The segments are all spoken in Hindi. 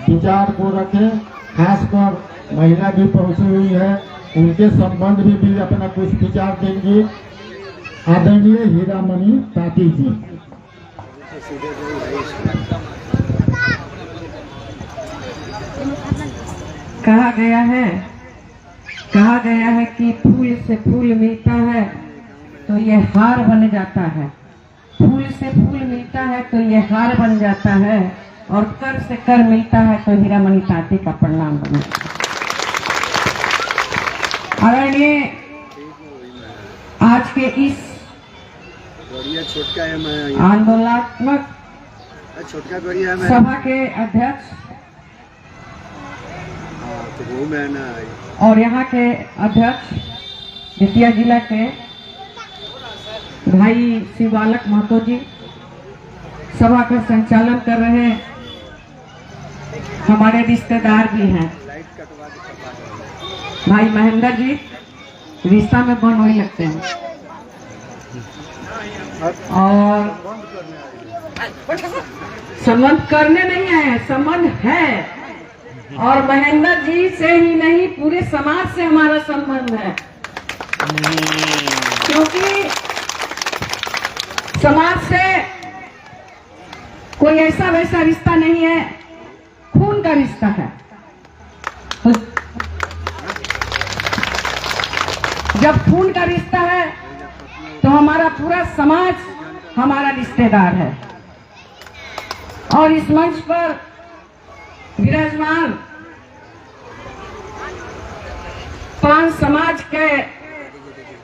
विचार को रखें। खासकर महिला भी पहुंची हुई है, उनके संबंध भी अपना कुछ विचार देंगे। आदरणीय हीरामणि ताती जी। कहा गया है कि फूल से फूल मिलता है तो ये हार बन जाता है, फूल से फूल मिलता है तो ये हार बन जाता है, और कर से कर मिलता है तो हीरामणि ताती का प्रणाम बन जाता है। आदरणीय आज के इस आंदोलनात्मक सभा के अध्यक्ष और यहाँ के अध्यक्ष बेतिया जिला के भाई शिवालक महतो जी, सभा का संचालन कर रहे हमारे रिश्तेदार भी हैं भाई महेंद्र जी, रिश्ता में बन वही लगते हैं, और संबंध करने नहीं है, संबंध है, और महेंद्र जी से ही नहीं पूरे समाज से हमारा संबंध है, क्योंकि समाज से कोई ऐसा वैसा रिश्ता नहीं है, खून का रिश्ता है। जब खून का रिश्ता है तो हमारा पूरा समाज हमारा रिश्तेदार है। और इस मंच पर विराजमान पान समाज के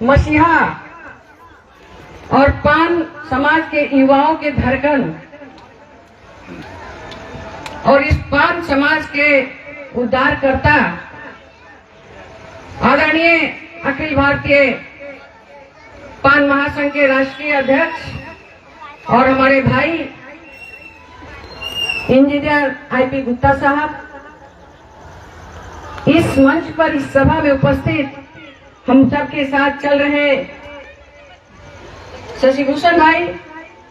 मसीहा और पान समाज के युवाओं के धड़कन और इस पान समाज के उद्धारकर्ता आदरणीय अखिल भारतीय पान महासंघ के राष्ट्रीय अध्यक्ष और हमारे भाई इंजीनियर आईपी गुप्ता साहब, इस मंच पर इस सभा में उपस्थित हम सबके साथ चल रहे शशिभूषण भाई,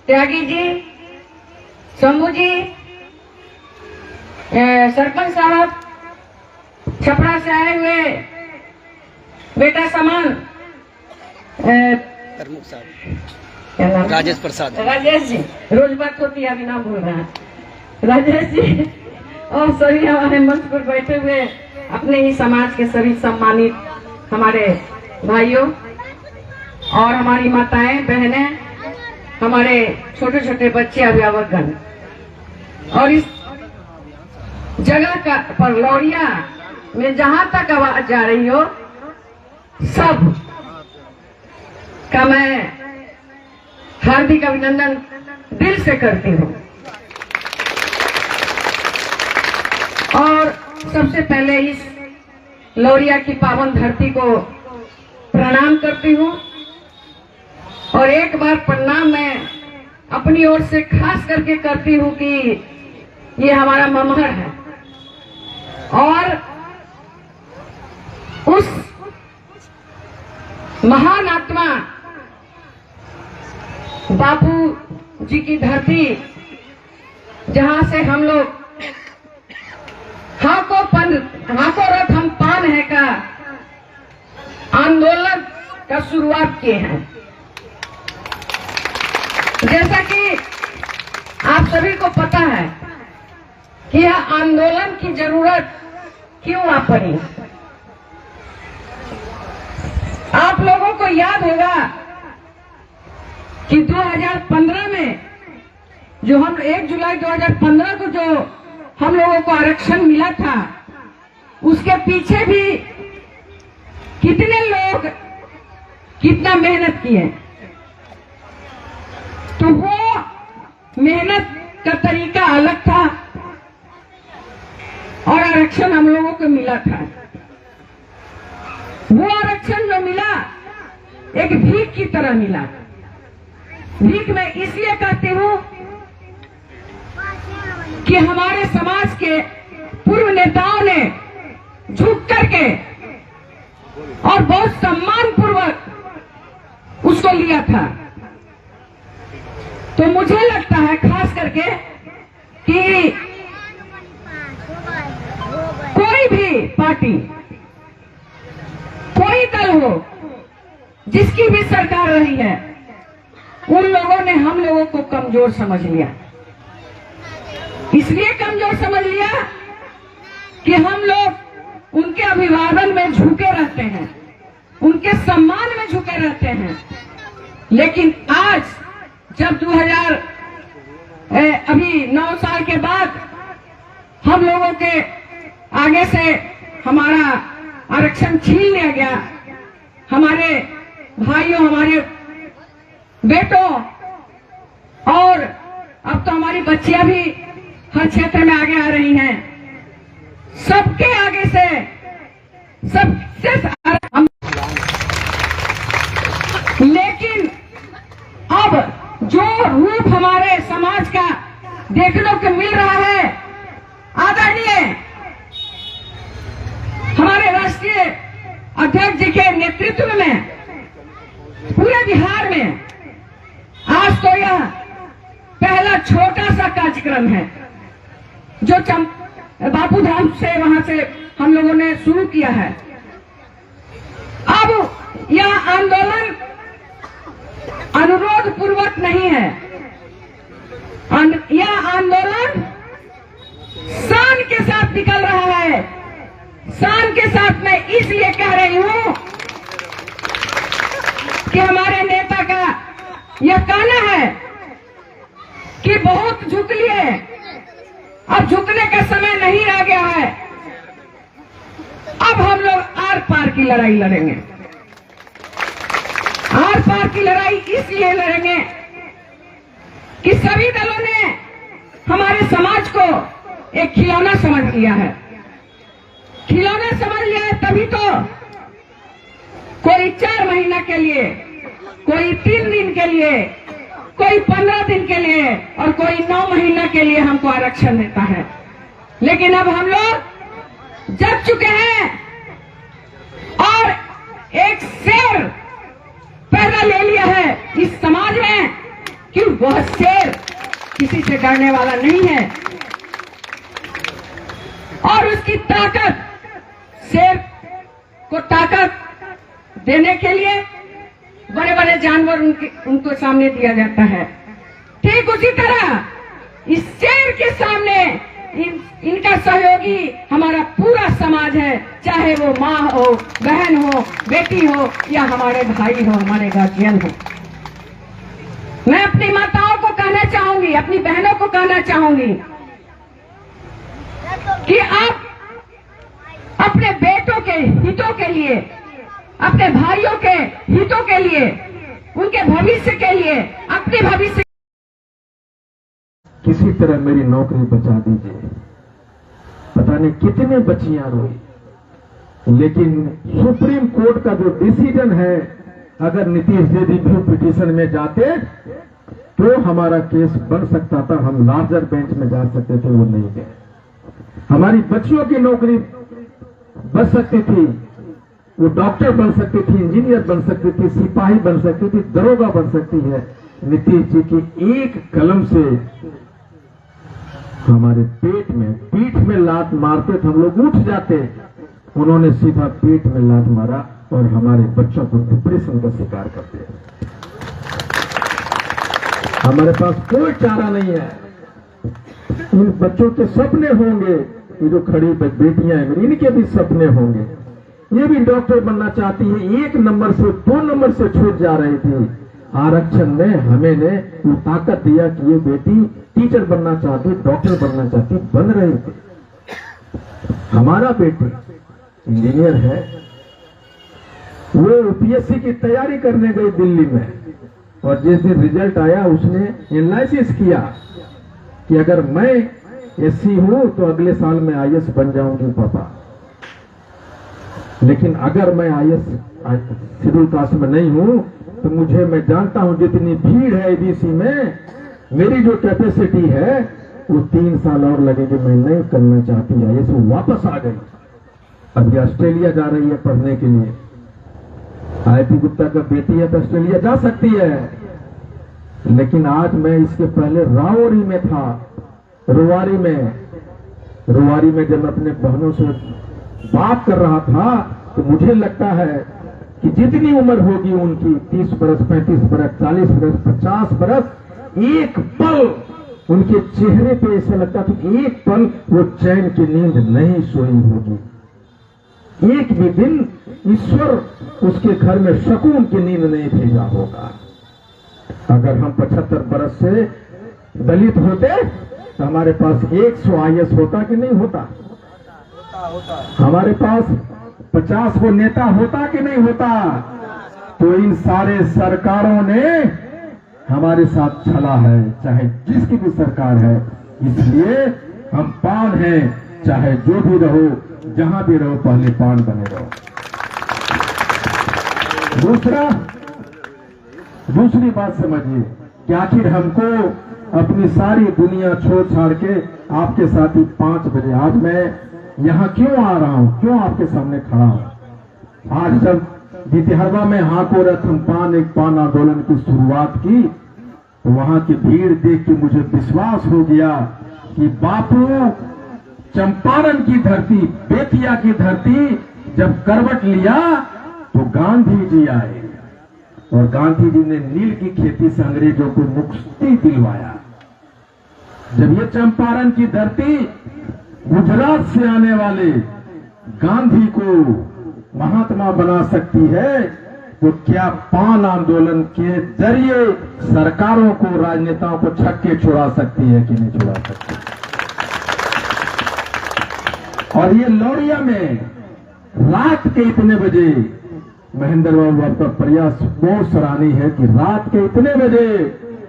त्यागी जी, शंभू जी, सरपंच साहब, छपरा से आए हुए बेटा समान प्रमुख साहब राजेश प्रसाद, राजेश जी, रोज बात होती है अभी नाम भूल रहा है, राजेश जी, और सभी हमारे मंच पर बैठे हुए अपने ही समाज के सभी सम्मानित हमारे भाइयों और हमारी माताएं बहनें, हमारे छोटे छोटे बच्चे अभिभावकगण, और इस जगह का पर लौरिया में जहां तक आवाज जा रही हो, सब का मैं हार्दिक अभिनंदन दिल से करती हूँ। और सबसे पहले इस लौरिया की पावन धरती को प्रणाम करती हूँ, और एक बार प्रणाम मैं अपनी ओर से खास करके करती हूँ कि ये हमारा ममहर है, और उस महान आत्मा बापू जी की धरती जहां से हम लोग हाको रथ हम पान है का आंदोलन का शुरुआत किए हैं। जैसा कि आप सभी को पता है कि यह आंदोलन की जरूरत क्यों आ पड़ी। आप लोगों को याद होगा कि 2015 में जो हम 1 जुलाई 2015 को जो हम लोगों को आरक्षण मिला था, उसके पीछे भी कितने लोग कितना मेहनत किए, तो वो मेहनत का तरीका अलग था और आरक्षण हम लोगों को मिला था। वो आरक्षण जो मिला एक भीख की तरह मिला। भीख मैं इसलिए कहती हूँ कि हमारे समाज के पूर्व नेताओं ने झुक करके और बहुत सम्मान पूर्वक उसको लिया था। तो मुझे लगता है खास करके कि पार्टी, कोई दल हो, जिसकी भी सरकार रही है, उन लोगों ने हम लोगों को कमजोर समझ लिया। इसलिए कमजोर समझ लिया कि हम लोग उनके अभिवादन में झुके रहते हैं, उनके सम्मान में झुके रहते हैं। लेकिन आज जब 9 साल के बाद हम लोगों के आगे से हमारा आरक्षण छीन लिया गया, हमारे भाइयों, हमारे बेटों, और अब तो हमारी बच्चियां भी हर क्षेत्र में आगे आ रही हैं, सबके आगे से सबसे हम, लेकिन अब जो रूप हमारे समाज का देखने को मिल रहा है, आदरणीय हमारे राष्ट्रीय अध्यक्ष जी के नेतृत्व में पूरे बिहार में आज तो यह पहला छोटा सा कार्यक्रम है जो बापू धाम से वहां से हम लोगों ने शुरू किया है। अब यह आंदोलन अनुरोध पूर्वक नहीं है, यह आंदोलन शान के साथ निकल रहा है। शान के साथ मैं इसलिए कह रही हूं कि हमारे नेता का यह कहना है कि बहुत झुक लिए, अब झुकने का समय नहीं रह गया है, अब हम लोग आर पार की लड़ाई लड़ेंगे। आर पार की लड़ाई इसलिए लड़ेंगे कि सभी दलों ने हमारे समाज को एक खिलौना समझ लिया है। खिलौना समझ लिया है तभी तो कोई 4 महीना के लिए, कोई 3 दिन के लिए, कोई 15 दिन के लिए और कोई 9 महीना के लिए हमको आरक्षण देता है। लेकिन अब हम लोग जग चुके हैं और एक शेर पैदा ले लिया है इस समाज में कि वह शेर किसी से डरने वाला नहीं है, और उसकी ताकत, शेर को ताकत देने के लिए बड़े बड़े जानवर उनको सामने दिया जाता है। ठीक उसी तरह इस शेर के सामने इनका सहयोगी हमारा पूरा समाज है, चाहे वो माँ हो, बहन हो, बेटी हो या हमारे भाई हो, हमारे गार्जियन हो। मैं अपनी माताओं को कहना चाहूंगी, अपनी बहनों को कहना चाहूंगी कि आप अपने बेटों के हितों के लिए, अपने भाइयों के हितों के लिए, उनके भविष्य के लिए, अपने भविष्य, किसी तरह मेरी नौकरी बचा दीजिए। पता नहीं कितने बच्चियां रोई, लेकिन सुप्रीम कोर्ट का जो डिसीजन है, अगर नीतीश जी रिव्यू पिटीशन में जाते तो हमारा केस बन सकता था, हम लार्जर बेंच में जा सकते थे, वो नहीं गए। हमारी बच्चियों की नौकरी बच सकती थी, वो डॉक्टर बन सकती थी, इंजीनियर बन सकती थी, सिपाही बन सकती थी, दरोगा बन सकती है। नीतीश जी की एक कलम से हमारे पीठ में लात मारते थे, हम लोग उठ जाते, उन्होंने सीधा पेट में लात मारा और हमारे बच्चों को डिप्रेशन का शिकार करते हैं। हमारे पास कोई चारा नहीं है। इन बच्चों के सपने होंगे, ये जो खड़ी बेटियां हैं मेरी, इनके भी सपने होंगे। ये भी डॉक्टर बनना चाहती है, 1 नंबर से 2 नंबर से छूट जा रही थी। आरक्षण ने हमें ने वो ताकत दिया कि ये बेटी टीचर बनना चाहती, डॉक्टर बनना चाहती, बन रही थी। हमारा बेटी इंजीनियर है, वो यूपीएससी की तैयारी करने गई दिल्ली में, और जिस दिन रिजल्ट आया उसने एनालिसिस किया कि अगर मैं एससी हूं तो अगले साल मैं आईएएस बन जाऊंगी पापा, लेकिन अगर मैं आईएएस शेड्यूल कास्ट में नहीं हूं तो मुझे, मैं जानता हूं जितनी भीड़ है एबीसी में, मेरी जो कैपेसिटी है वो 3 साल और लगेगी, मैं नहीं करना चाहती आईएएस। वो वापस आ गई, अभी ऑस्ट्रेलिया जा रही है पढ़ने के लिए। आईटी गुप्ता का बेटी है तो ऑस्ट्रेलिया जा सकती है, लेकिन आज मैं इसके पहले रावरी में था, रुवारी में जब अपने बहनों से बात कर रहा था तो मुझे लगता है कि जितनी उम्र होगी उनकी 30 बरस, 35 बरस, 40 बरस, 50 बरस, एक पल उनके चेहरे पे ऐसा लगता था कि एक पल वो चैन की नींद नहीं सोई होगी। एक भी दिन ईश्वर उसके घर में सुकून की नींद नहीं भेजा होगा। अगर हम 75 बरस से दलित होते तो हमारे पास 100 IAS होता कि नहीं होता? हमारे पास 50 वो नेता होता कि नहीं होता? तो इन सारे सरकारों ने हमारे साथ छला है, चाहे जिसकी भी सरकार है। इसलिए हम पान हैं, चाहे जो भी रहो, जहां भी रहो, पहले पान बने रहो। दूसरी बात समझिए कि आखिर हमको अपनी सारी दुनिया छोड़ छाड़ के आपके साथ ही 5 बजे आज मैं यहां क्यों आ रहा हूं, क्यों आपके सामने खड़ा हूं? आज जब गितिहरवा में हाको रथ हम पान एक पान आंदोलन की शुरुआत की तो वहां की भीड़ देख के मुझे विश्वास हो गया कि बापू चंपारण की धरती, बेतिया की धरती जब करवट लिया तो गांधी जी आए और गांधी जी ने नील की खेती से अंग्रेजों को मुक्ति दिलवाया। जब ये चंपारण की धरती गुजरात से आने वाले गांधी को महात्मा बना सकती है तो क्या पान आंदोलन के जरिए सरकारों को, राजनेताओं को छक्के छुड़ा सकती है कि नहीं छुड़ा सकती? और ये लौरिया में रात के इतने बजे, महेंद्र बाबू आपका प्रयास बहुत सराहनीय है कि रात के इतने बजे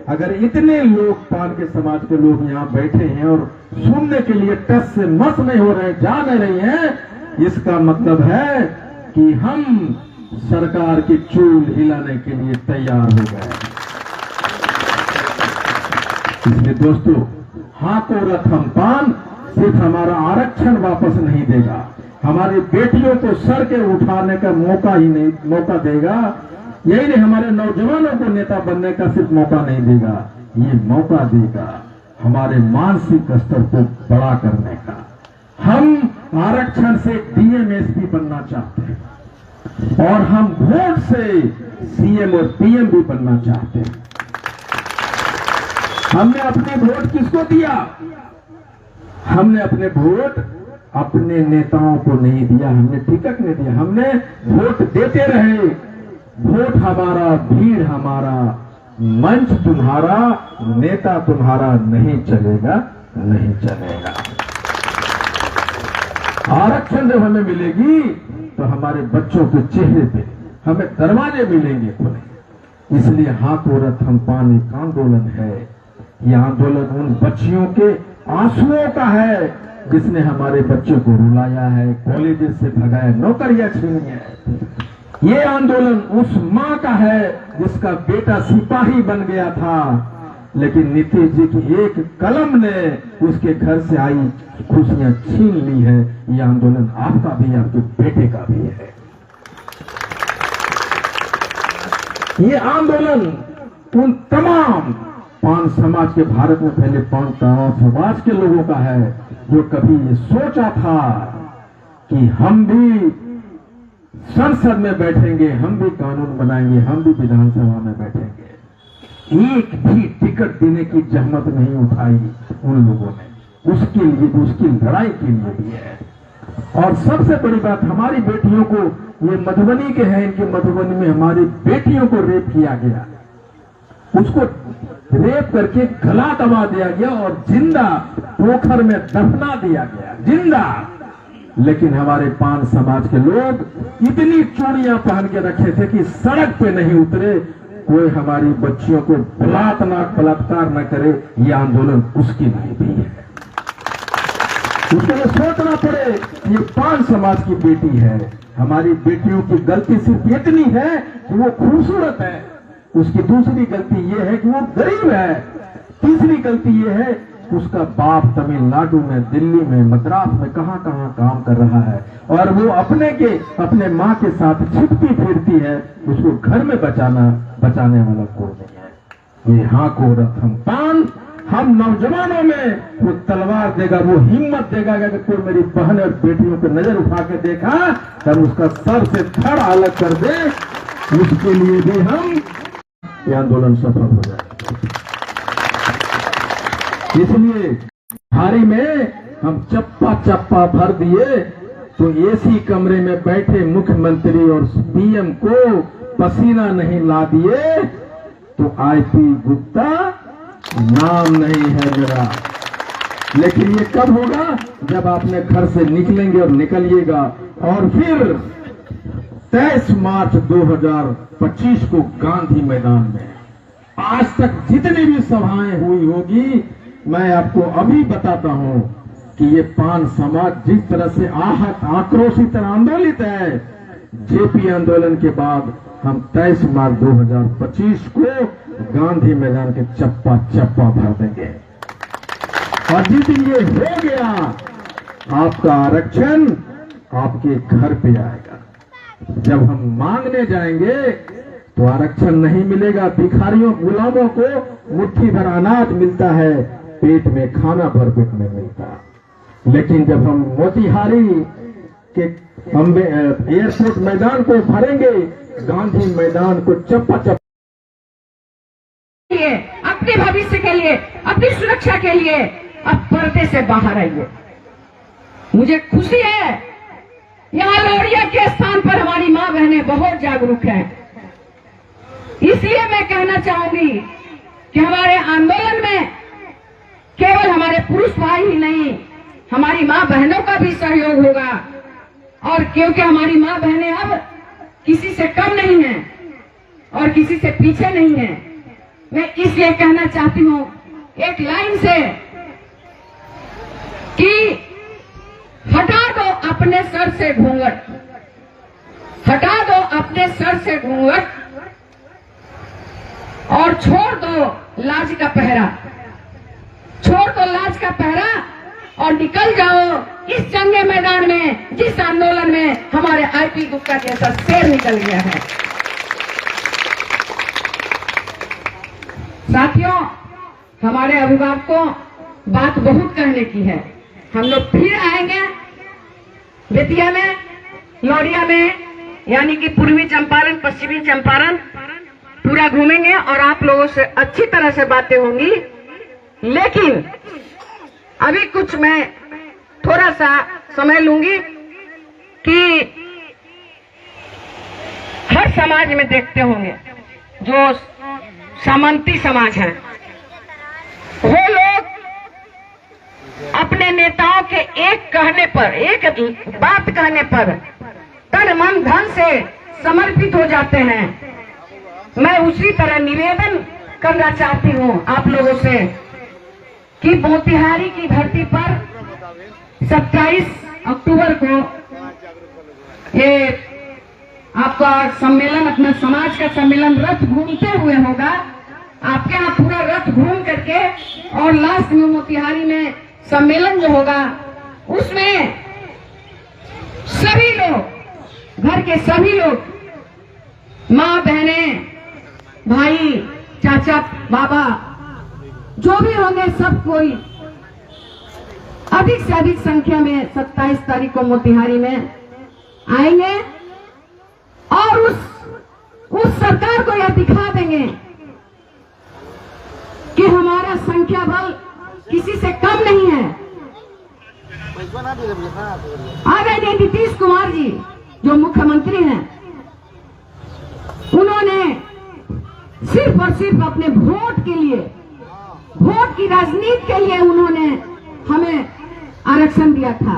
अगर इतने लोग, पान के समाज के लोग यहाँ बैठे हैं और सुनने के लिए टस से मस नहीं हो रहे, जा नहीं रही हैं, इसका मतलब है कि हम सरकार की चूल हिलाने के लिए तैयार हो गए। इसलिए दोस्तों, हाको रथ हम पान सिर्फ हमारा आरक्षण वापस नहीं देगा, हमारी बेटियों को सर के उठाने का मौका देगा। यही नहीं, हमारे नौजवानों को नेता बनने का सिर्फ मौका नहीं देगा, ये मौका देगा हमारे मानसिक स्तर को बड़ा करने का। हम आरक्षण से DM SP बनना चाहते हैं और हम वोट से CM और PM भी बनना चाहते हैं। हमने अपने वोट किसको दिया? हमने अपने वोट अपने नेताओं को नहीं दिया, हमने टिकट नहीं दिया, हमने वोट देते रहे। वोट हमारा, भीड़ हमारा, मंच तुम्हारा, नेता तुम्हारा नहीं चलेगा, नहीं चलेगा। आरक्षण जब हमें मिलेगी तो हमारे बच्चों के चेहरे पे हमें दरवाजे मिलेंगे खुले। इसलिए हाको रथ हम पान एक आंदोलन है। यह आंदोलन उन बच्चियों के आंसुओं का है जिसने हमारे बच्चों को रुलाया है, कॉलेज से भगाया, नौकरियां छीनी है। ये आंदोलन उस मां का है जिसका बेटा सिपाही बन गया था, लेकिन नीतीश जी की एक कलम ने उसके घर से आई खुशियां छीन ली है। ये आंदोलन आपका भी, आपके बेटे का भी है। ये आंदोलन उन तमाम पान समाज के, भारत में पहले पान समाज के लोगों का है जो कभी ये सोचा था कि हम भी संसद में बैठेंगे, हम भी कानून बनाएंगे, हम भी विधानसभा में बैठेंगे। एक भी टिकट देने की जहमत नहीं उठाई उन लोगों ने, उसके लिए, उसकी लड़ाई के लिए भी है। और सबसे बड़ी बात, हमारी बेटियों को, ये मधुबनी के हैं, इनके मधुबनी में हमारी बेटियों को रेप किया गया, उसको रेप करके गला दबा दिया गया और जिंदा पोखर में दफना दिया गया, जिंदा। लेकिन हमारे पान समाज के लोग इतनी चूड़ियां पहन के रखे थे कि सड़क पे नहीं उतरे। कोई हमारी बच्चियों को बलात्कार न करे। ये आंदोलन उसके लिए भी है। उसके लिए सोचना पड़े, ये पान समाज की बेटी है। हमारी बेटियों की गलती सिर्फ इतनी है कि वो खूबसूरत है, उसकी दूसरी गलती ये है कि वो गरीब है, तीसरी गलती ये है उसका बाप तमिलनाडु में, दिल्ली में, मद्रास में कहां कहां काम कर रहा है और वो अपने मां के साथ छिपती फिरती है। उसको घर में बचाने वाला कोई नहीं है। ये हाको रथ हम पान हम नौजवानों में वो तलवार देगा, वो हिम्मत देगा कि कोई मेरी बहन और बेटियों को नजर उठा के देखा तो हम उसका सर से धड़ अलग कर दे। उसके लिए भी हम ये आंदोलन सफल हो जाए। इसलिए हारी में हम चप्पा चप्पा भर दिए तो एसी कमरे में बैठे मुख्यमंत्री और पीएम को पसीना नहीं ला दिए तो आईपी गुप्ता नाम नहीं है मेरा। लेकिन ये कब होगा? जब आपने घर से निकलेंगे और निकलिएगा। और फिर 23 मार्च 2025 को गांधी मैदान में आज तक जितनी भी सभाएं हुई होगी, मैं आपको अभी बताता हूं कि ये पान समाज जिस तरह से आहत आक्रोशित आंदोलित है, जेपी आंदोलन के बाद हम 23 मार्च 2025 को गांधी मैदान के चप्पा चप्पा भर देंगे। और जिस दिन ये हो गया, आपका आरक्षण आपके घर पे आएगा। जब हम मांगने जाएंगे तो आरक्षण नहीं मिलेगा। भिखारियों गुलामों को मुट्ठी भर अनाज मिलता है, पेट में खाना भर पेट में मिलता। लेकिन जब हम मोतिहारी के एयरपोर्ट मैदान को भरेंगे, गांधी मैदान को चप्पा चप्पा, अपने भविष्य के लिए, अपनी सुरक्षा के लिए अब पर्दे से बाहर आइए। मुझे खुशी है यहाँ लोरिया के स्थान पर हमारी माँ बहनें बहुत जागरूक हैं। इसलिए मैं कहना चाहूंगी कि हमारे आंदोलन में केवल हमारे पुरुष भाई ही नहीं, हमारी माँ बहनों का भी सहयोग होगा। और क्योंकि हमारी माँ बहनें अब किसी से कम नहीं है और किसी से पीछे नहीं है, मैं इसलिए कहना चाहती हूँ एक लाइन से कि हटा दो अपने सर से घूंघट, हटा दो अपने सर से घूंघट और छोड़ दो लाज का पहरा, छोड़ दो लाज का पहरा और निकल जाओ इस जंगे मैदान में जिस आंदोलन में हमारे आईपी गुप्ता जैसा शेर निकल गया है। साथियों, हमारे अभिभावकों बात बहुत कहने की है। हम लोग फिर आएंगे बेतिया में, लौरिया में, यानी कि पूर्वी चंपारण, पश्चिमी चंपारण पूरा घूमेंगे और आप लोगों से अच्छी तरह से बातें होंगी। लेकिन अभी कुछ मैं थोड़ा सा समय लूंगी कि हर समाज में देखते होंगे जो सामंती समाज है, वो लोग अपने नेताओं के एक कहने पर, एक बात कहने पर तन मन धन से समर्पित हो जाते हैं। मैं उसी तरह निवेदन करना चाहती हूँ आप लोगों से कि मोतिहारी की धरती पर 27 अक्टूबर को ये आपका सम्मेलन, अपना समाज का सम्मेलन रथ घूमते हुए होगा। आपके यहाँ पूरा रथ घूम करके और लास्ट में मोतिहारी में सम्मेलन जो होगा उसमें सभी लोग, घर के सभी लोग, माँ बहनें, भाई, चाचा, बाबा, जो भी होंगे, सब कोई अधिक से अधिक संख्या में 27 तारीख को मोतिहारी में आएंगे और उस सरकार को यह दिखा देंगे कि हमारा संख्या बल किसी से कम नहीं है। आदरणीय नीतीश कुमार जी जो मुख्यमंत्री हैं, उन्होंने सिर्फ और सिर्फ अपने वोट के लिए, वोट की राजनीति के लिए उन्होंने हमें आरक्षण दिया था।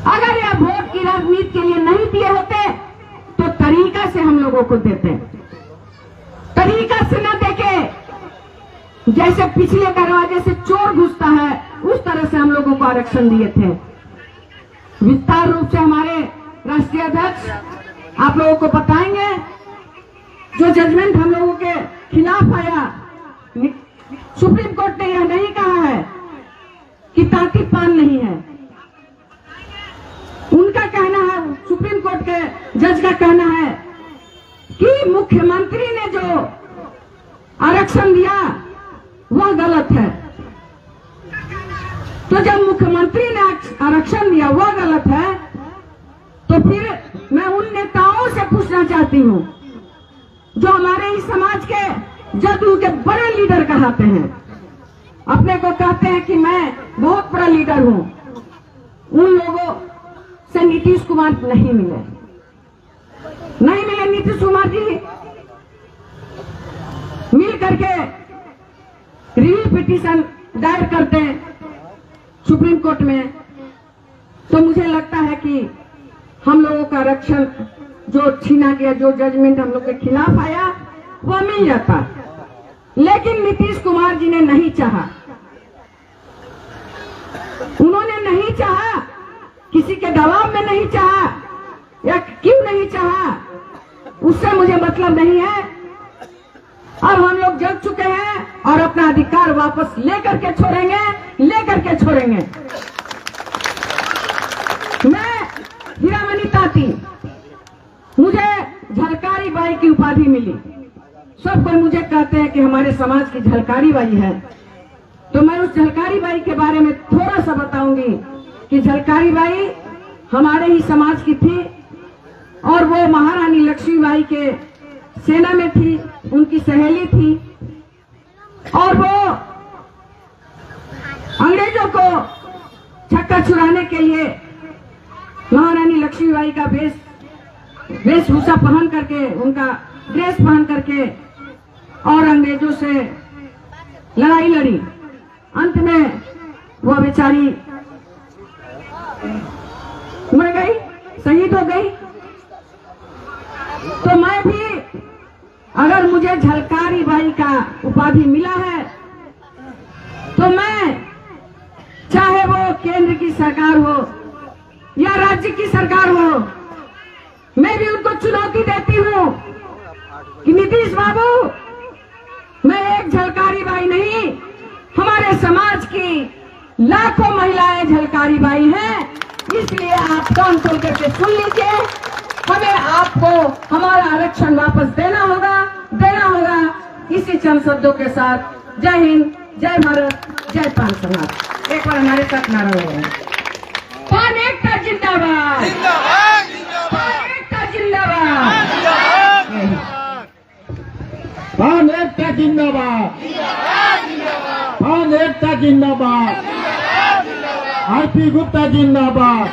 अगर यह वोट की राजनीति के लिए नहीं दिए होते तो तरीका से हम लोगों को देते, तरीका से न देके जैसे पिछले दरवाजे से चोर घुसता है उस तरह से हम लोगों को आरक्षण दिए थे। विस्तार रूप से हमारे राष्ट्रीय अध्यक्ष आप लोगों को बताएंगे। जो जजमेंट हम लोगों के खिलाफ आया, सुप्रीम कोर्ट ने यह नहीं कहा है कि ताती पान नहीं है। उनका कहना है, सुप्रीम कोर्ट के जज का कहना है कि मुख्यमंत्री ने जो आरक्षण दिया वह गलत है। तो जब मुख्यमंत्री ने आरक्षण दिया वह गलत है, तो फिर मैं उन नेताओं से पूछना चाहती हूँ जो हमारे इस समाज के जदयू के बड़े लीडर कहते हैं, अपने को कहते हैं कि मैं बहुत बड़ा लीडर हूँ, उन लोगों से नीतीश कुमार नहीं मिले नीतीश कुमार जी मिल करके रिव्यू पिटीशन दायर करते हैं सुप्रीम कोर्ट में, तो मुझे लगता है कि हम लोगों का आरक्षण जो छीना गया, जो जजमेंट हम लोग के खिलाफ आया, वह मिल जाता। लेकिन नीतीश कुमार जी ने नहीं चाहा, उन्होंने नहीं चाहा, किसी के दबाव में नहीं चाहा, या क्यों नहीं चाहा उससे मुझे मतलब नहीं है। अब हम लोग जग चुके हैं और अपना अधिकार वापस लेकर के छोड़ेंगे। मैं हीरामणि ताती, मुझे झलकारी बाई की उपाधि मिली। सब कोई मुझे कहते हैं कि हमारे समाज की झलकारी बाई है, तो मैं उस झलकारी बाई के बारे में थोड़ा सा बताऊंगी कि झलकारी बाई हमारे ही समाज की थी और वो महारानी लक्ष्मीबाई के सेना में थी, उनकी सहेली थी, और वो अंग्रेजों को छक्का छुड़ाने के लिए महारानी लक्ष्मीबाई का वेशभूषा पहन करके, उनका ड्रेस पहन करके और अंग्रेजों से लड़ाई लड़ी। अंत में वह बेचारी मर गई, शहीद हो गई। तो मैं भी, अगर मुझे झलकारी बाई का उपाधि मिला है, तो मैं, चाहे वो केंद्र की सरकार हो या राज्य की सरकार हो, मैं भी उनको चुनौती देती हूँ कि नीतीश बाबू, मैं एक झलकारी बाई नहीं, हमारे समाज की लाखों महिलाएं झलकारी बाई हैं, इसलिए आप कान खोल करके सुन लीजिए, हमें आपको हमारा आरक्षण वापस देना होगा। इसी चंद शब्दों के साथ जय हिंद, जय भारत, जय पान समाज। एक बार हमारे साथ नारा लगाएं। पान एकता जिंदाबाद, पान एकता जिंदाबाद, पान एकता जिंदाबाद, पान एकता जिंदाबाद, आरपी गुप्ता जिंदाबाद,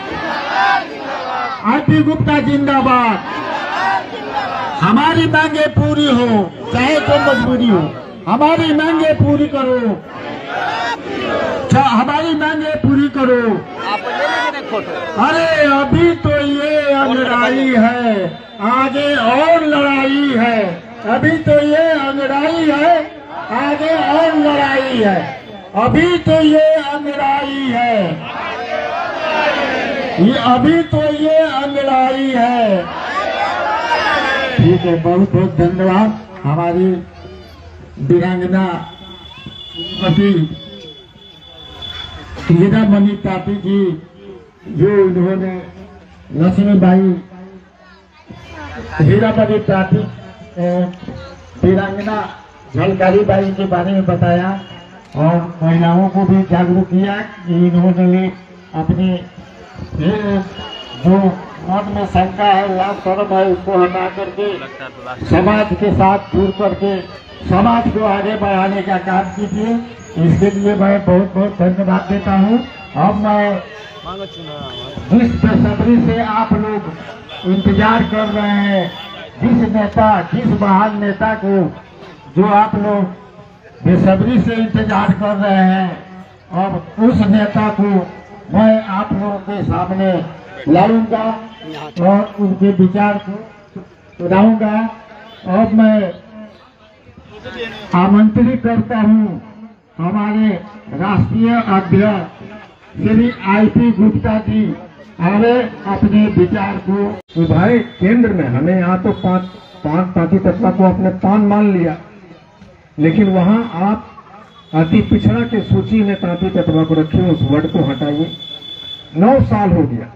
आरपी गुप्ता जिंदाबाद। हमारी मांगे पूरी हो, चाहे तो मजबूरी हो, हमारी मांगे पूरी करो, हमारी मांगे पूरी करो। अरे अभी तो ये लड़ाई है, आगे और लड़ाई है। अभी तो ये अंगड़ाई है, आगे और लड़ाई है। अभी तो ये अंगड़ाई है, ये अभी तो ये अंगड़ाई है। ठीक है, बहुत बहुत धन्यवाद हमारी वीरांगना श्रीमती हीरामणि ताती जी, जो इन्होंने लक्ष्मीबाई हीरामणि ताती वीरांगना झलकारी बाई के बारे में बताया और महिलाओं को भी जागरूक किया कि इन्होंने अपने जो मन में शंका है, लाभ कर्म है, उसको हटा करके समाज के साथ जुड़ करके समाज को आगे बढ़ाने का काम कीजिए। इसके लिए मैं बहुत बहुत धन्यवाद देता हूँ। अब मैं जिस बेसब्री से आप लोग इंतजार कर रहे हैं, जिस महान नेता को जो आप लोग बेसब्री से इंतजार कर रहे हैं, अब उस नेता को मैं आप लोगों के सामने लाऊंगा और उनके विचार को सुनाऊंगा। अब मैं आमंत्रित करता हूँ हमारे राष्ट्रीय अध्यक्ष श्री आईपी गुप्ता जी, और अपने विचार को। तो भाई केंद्र में हमें यहाँ तो पान ताती तत्वा को अपने पान मान लिया, लेकिन वहाँ आप अति पिछड़ा के सूची में ताती तत्वा को रखिए, उस वर्ड को हटाइए। 9 साल हो गया,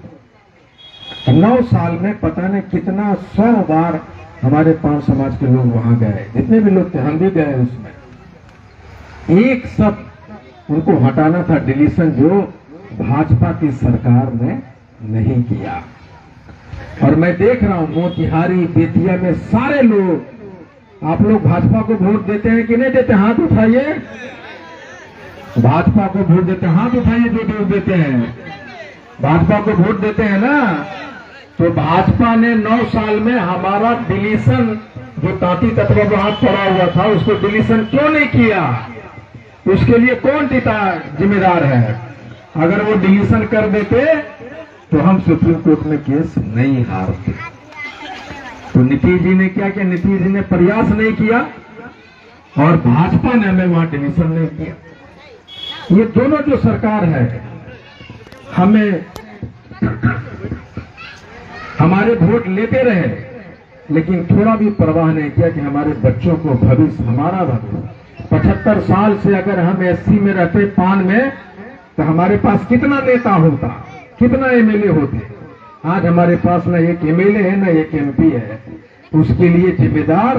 9 साल में पता नहीं कितना 100 बार हमारे पान समाज के लोग वहां गए, जितने भी लोग थे हम भी गए उसमें। एक सब उनको हटाना था डिलीशन, जो भाजपा की सरकार ने नहीं किया। और मैं देख रहा हूं मोतिहारी बेतिया में सारे लोग, आप लोग भाजपा को वोट देते हैं कि नहीं देते? हाथ उठाइए। भाजपा को वोट देते हैं, हाथ उठाइए जो वोट देते हैं। भाजपा को वोट देते हैं ना। तो भाजपा ने 9 साल में हमारा डिलीशन, जो तांती तत्व को हाथ पड़ा हुआ था, उसको डिलीशन क्यों नहीं किया? उसके लिए कौन जिम्मेदार है? अगर वो डिलीशन कर देते तो हम सुप्रीम कोर्ट में केस नहीं हारते। तो नीतीश जी ने क्या किया? नीतीश जी ने प्रयास नहीं किया और भाजपा ने हमें वहां डिलीशन नहीं किया। ये दोनों जो सरकार है, हमें हमारे वोट लेते रहे, लेकिन थोड़ा भी परवाह नहीं किया कि हमारे बच्चों को भविष्य, हमारा भविष्य। 75 साल से अगर हम एससी में रहते, पान में, तो हमारे पास कितना नेता होता, कितना एमएलए होते। आज हमारे पास न एक एमएलए है, न एक एमपी है। उसके लिए जिम्मेदार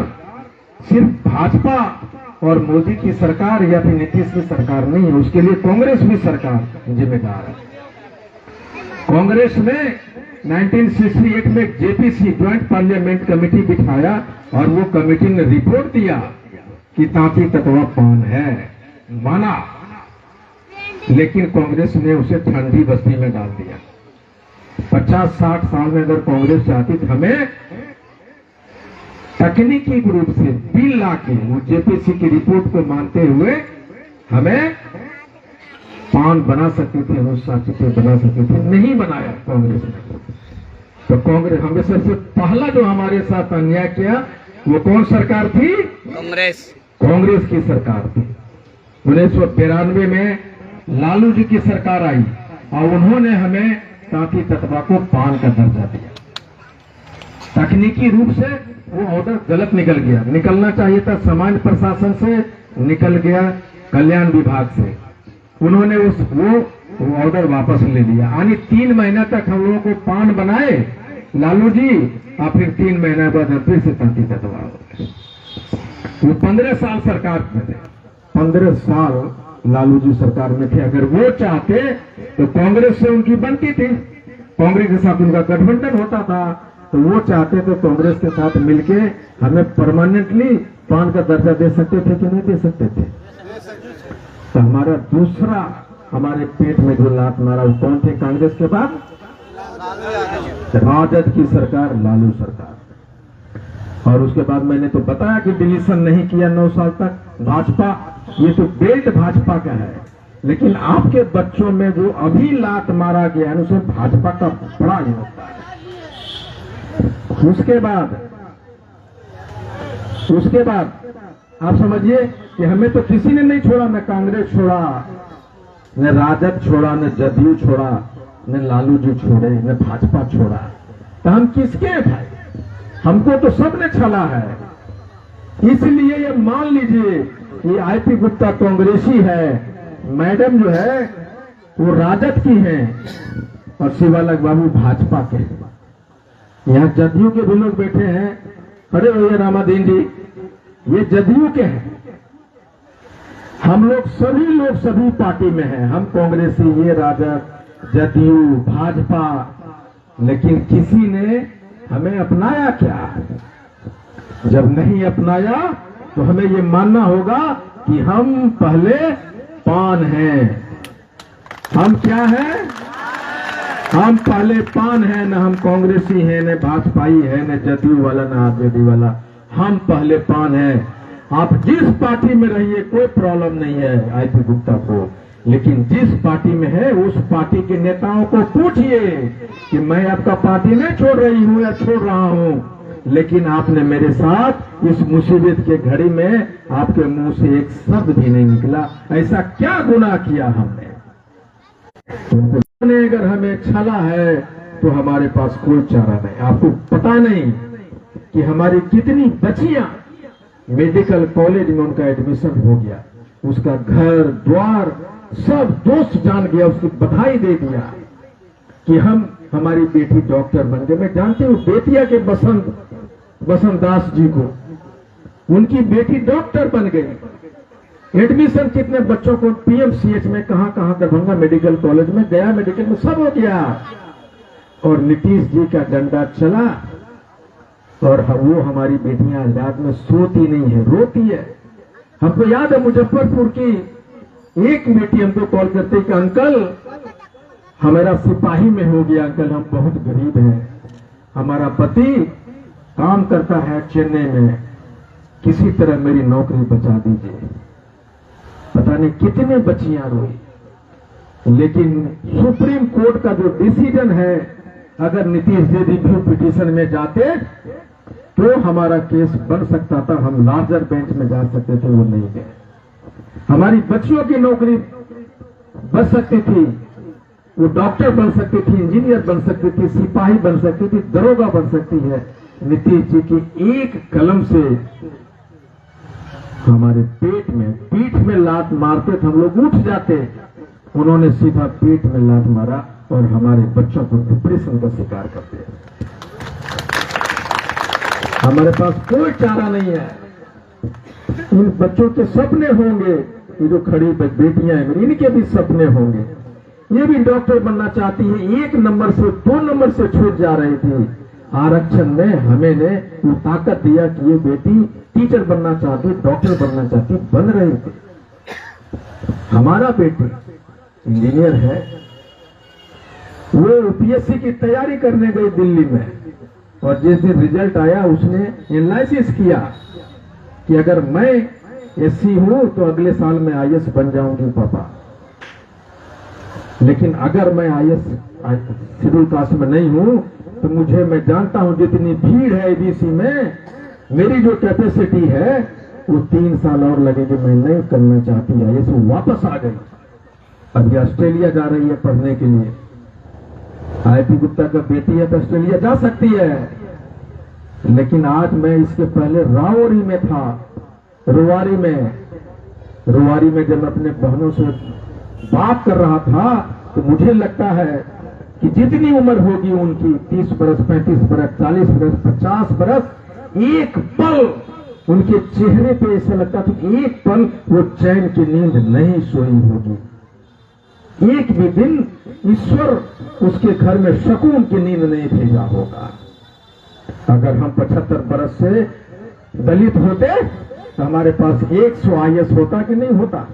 सिर्फ भाजपा और मोदी की सरकार या फिर नीतीश की सरकार नहीं है, उसके लिए कांग्रेस भी सरकार जिम्मेदार है। कांग्रेस ने 1968 में जेपीसी, ज्वाइंट पार्लियामेंट कमेटी बिठाया और वो कमेटी ने रिपोर्ट दिया कि तांती तत्वा पान है, माना। लेकिन कांग्रेस ने उसे ठंडी बस्ती में डाल दिया। 50-60 साल में अगर कांग्रेस चाहती तो हमें तकनीकी रूप से बिल लाके वो जेपीसी की रिपोर्ट को मानते हुए हमें पान बना सकते थे, अनुशासित पे बना सकते थे। नहीं बनाया कांग्रेस ने। तो कांग्रेस, हमें सबसे पहला जो हमारे साथ अन्याय किया वो कौन सरकार थी? कांग्रेस की सरकार थी। 1992 में लालू जी की सरकार आई और उन्होंने हमें तांती तत्वा को पान का दर्जा दिया। तकनीकी रूप से वो ऑर्डर गलत निकल गया, निकलना चाहिए था सामान्य प्रशासन से, निकल गया कल्याण विभाग से। उन्होंने वो ऑर्डर वापस ले लिया। यानी 3 महीना तक हम लोगों को पान बनाए लालू जी, और फिर 3 महीने बाद हम फिर से तांती तत्वा हो गए। वो 15 साल सरकार में थे, 15 साल लालू जी सरकार में थे। अगर वो चाहते तो कांग्रेस से उनकी बनती थी, कांग्रेस के साथ उनका गठबंधन होता था। तो वो चाहते तो कांग्रेस के साथ मिलके हमें परमानेंटली पान का दर्जा दे सकते थे कि नहीं दे सकते थे? तो हमारा दूसरा, हमारे पेट में जो लात मारा वो कौन थे कांग्रेस के बाद? राजद की सरकार, लालू सरकार। और उसके बाद मैंने तो बताया कि डिलीशन नहीं किया 9 साल तक भाजपा। ये तो बेल्ट भाजपा का है, लेकिन आपके बच्चों में जो अभी लात मारा गया है उसे भाजपा का बड़ा योगदान है। उसके बाद आप समझिए कि हमें तो किसी ने नहीं छोड़ा, न कांग्रेस छोड़ा, न राजद छोड़ा, न जदयू छोड़ा, न लालू जी छोड़े, न भाजपा छोड़ा। तो हम किसके भाई? हमको तो सबने छला है। इसलिए ये मान लीजिए ये आईपी गुप्ता कांग्रेसी है, मैडम जो है वो राजद की है और शिवालक बाबू भाजपा के हैं। यहाँ जदयू के भी लोग बैठे हैं। अरे भैया रामादीन जी, ये जदयू के हैं। हम लोग सभी पार्टी में हैं। हम कांग्रेसी, ये राजद, जदयू, भाजपा, लेकिन किसी ने हमें अपनाया क्या? जब नहीं अपनाया तो हमें ये मानना होगा कि हम पहले पान हैं। हम क्या हैं? हम पहले पान हैं, न हम कांग्रेसी हैं, न भाजपाई है, न जदयू वाला, न आरजेडी वाला। हम पहले पान हैं। आप जिस पार्टी में रहिए कोई प्रॉब्लम नहीं है आईपी गुप्ता को, लेकिन जिस पार्टी में है उस पार्टी के नेताओं को पूछिए कि मैं आपका पार्टी नहीं छोड़ रही हूं या छोड़ रहा हूं, लेकिन आपने मेरे साथ इस मुसीबत के घड़ी में आपके मुंह से एक शब्द भी नहीं निकला। ऐसा क्या गुनाह किया हमने? अगर हमें छला है तो हमारे पास कोई चारा नहीं। आपको पता नहीं कि हमारी कितनी बच्चियां मेडिकल कॉलेज में उनका एडमिशन हो गया, उसका घर द्वार सब दोस्त जान गया, उसको बधाई दे दिया कि हमारी बेटी डॉक्टर बन गई। मैं जानती हूँ बेतिया के बसंत दास जी को, उनकी बेटी डॉक्टर बन गई। एडमिशन कितने बच्चों को पीएमसीएच में, कहां कहां, दरभंगा मेडिकल कॉलेज में, गया मेडिकल में, सब हो गया। और नीतीश जी का डंडा चला और वो हमारी बेटियां आज रात में सोती नहीं है, रोती है। हमको याद है मुजफ्फरपुर की एक बेटी हमको कॉल करते कि अंकल हमारा सिपाही में हो गया, अंकल हम बहुत गरीब हैं, हमारा पति काम करता है चेन्नई में, किसी तरह मेरी नौकरी बचा दीजिए। पता नहीं कितने बच्चियां रोई। लेकिन सुप्रीम कोर्ट का जो डिसीजन है, अगर नीतीश जी रिव्यू पिटीशन में जाते तो हमारा केस बन सकता था, हम लार्जर बेंच में जा सकते थे, वो नहीं गए। हमारी बच्चियों की नौकरी बच सकती थी, वो डॉक्टर बन सकती थी, इंजीनियर बन सकती थी, सिपाही बन सकती थी, दरोगा बन सकती है। नीतीश जी की एक कलम से हमारे पेट में, पीठ में लात मारते थे, हम लोग उठ जाते, उन्होंने सीधा पेट में लात मारा और हमारे बच्चों को डिप्रेशन का शिकार करते हैं। हमारे पास कोई चारा नहीं है। इन बच्चों के सपने होंगे, ये जो खड़ी बेटियां हैं मेरी, इनके भी सपने होंगे। ये भी डॉक्टर बनना चाहती है, 1 नंबर से 2 नंबर से छूट जा रही थी। आरक्षण ने हमें ने वो ताकत दिया कि ये बेटी टीचर बनना चाहती, डॉक्टर बनना चाहती, बन रही थी। हमारा बेटी इंजीनियर है, वो यूपीएससी की तैयारी करने गई दिल्ली में, और जिस दिन रिजल्ट आया उसने एनालिसिस किया कि अगर मैं एससी हूं तो अगले साल में आईएएस बन जाऊंगी पापा, लेकिन अगर मैं आईएएस शेड्यूल कास्ट में नहीं हूं तो मुझे, मैं जानता हूं जितनी भीड़ है एबीसी में, मेरी जो कैपेसिटी है वो 3 साल और लगेगी, मैं नहीं करना चाहती आईएएस। वो वापस आ गई, अभी ऑस्ट्रेलिया जा रही है पढ़ने के लिए। आईपी गुप्ता का बेटी है तो ऑस्ट्रेलिया जा सकती है, लेकिन आज मैं इसके पहले रावरी में था, रुवारी में जब मैं अपने बहनों से बात कर रहा था तो मुझे लगता है कि जितनी उम्र होगी उनकी, 30 बरस, 35 बरस, 40 बरस, 50 बरस, एक पल उनके चेहरे पे ऐसा लगता था कि एक पल वो चैन की नींद नहीं सोई होगी। एक भी दिन ईश्वर उसके घर में सुकून की नींद नहीं भेजा होगा। अगर हम 75 बरस से दलित होते तो हमारे पास 100 आईएएस होता कि नहीं होता?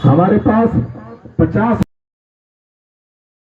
हमारे पास 50